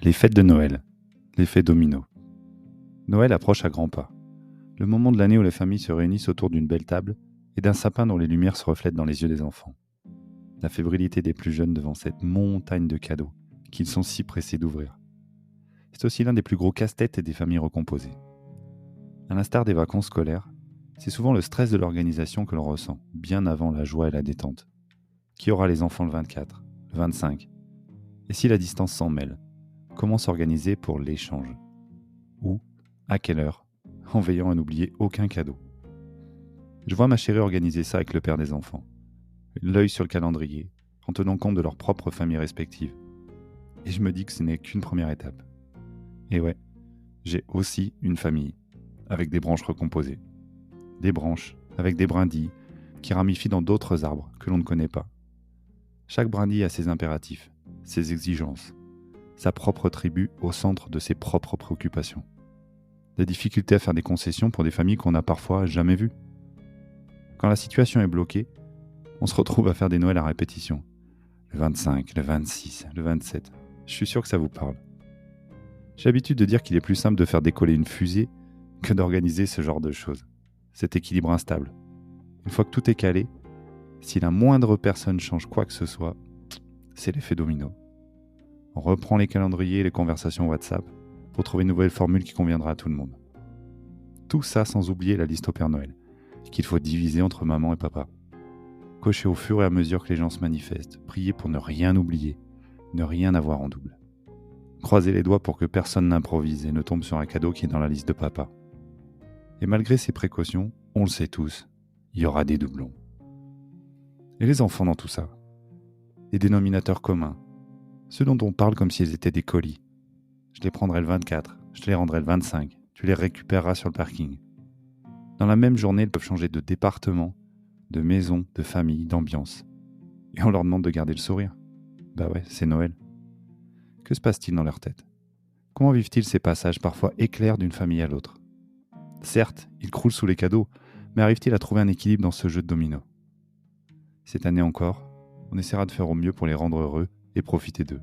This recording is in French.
Les fêtes de Noël, l'effet domino. Noël approche à grands pas. Le moment de l'année où les familles se réunissent autour d'une belle table et d'un sapin dont les lumières se reflètent dans les yeux des enfants. La fébrilité des plus jeunes devant cette montagne de cadeaux qu'ils sont si pressés d'ouvrir. C'est aussi l'un des plus gros casse-têtes des familles recomposées. À l'instar des vacances scolaires, c'est souvent le stress de l'organisation que l'on ressent, bien avant la joie et la détente. Qui aura les enfants le 24, le 25 ? Et si la distance s'en mêle, comment s'organiser pour l'échange ? Où ? À quelle heure ? En veillant à n'oublier aucun cadeau. Je vois ma chérie organiser ça avec le père des enfants. L'œil sur le calendrier, en tenant compte de leurs propres familles respectives. Et je me dis que ce n'est qu'une première étape. Et ouais, j'ai aussi une famille, avec des branches recomposées. Des branches avec des brindilles qui ramifient dans d'autres arbres que l'on ne connaît pas. Chaque brindille a ses impératifs, ses exigences, sa propre tribu au centre de ses propres préoccupations. Des difficultés à faire des concessions pour des familles qu'on n'a parfois jamais vues. Quand la situation est bloquée, on se retrouve à faire des Noëls à répétition. Le 25, le 26, le 27. Je suis sûr que ça vous parle. J'ai l'habitude de dire qu'il est plus simple de faire décoller une fusée que d'organiser ce genre de choses. Cet équilibre instable. Une fois que tout est calé, si la moindre personne change quoi que ce soit, c'est l'effet domino. On reprend les calendriers et les conversations WhatsApp pour trouver une nouvelle formule qui conviendra à tout le monde. Tout ça sans oublier la liste au Père Noël, qu'il faut diviser entre maman et papa. Cocher au fur et à mesure que les gens se manifestent, prier pour ne rien oublier, ne rien avoir en double. Croiser les doigts pour que personne n'improvise et ne tombe sur un cadeau qui est dans la liste de papa. Et malgré ces précautions, on le sait tous, il y aura des doublons. Et les enfants dans tout ça ? Les dénominateurs communs, ceux dont on parle comme s'ils étaient des colis. Je les prendrai le 24, je te les rendrai le 25, tu les récupéreras sur le parking. Dans la même journée, ils peuvent changer de département, de maison, de famille, d'ambiance. Et on leur demande de garder le sourire. Bah ouais, c'est Noël. Que se passe-t-il dans leur tête ? Comment vivent-ils ces passages parfois éclairs d'une famille à l'autre ? Certes, ils croulent sous les cadeaux, mais arrivent-ils à trouver un équilibre dans ce jeu de domino ? Cette année encore, on essaiera de faire au mieux pour les rendre heureux et profiter d'eux.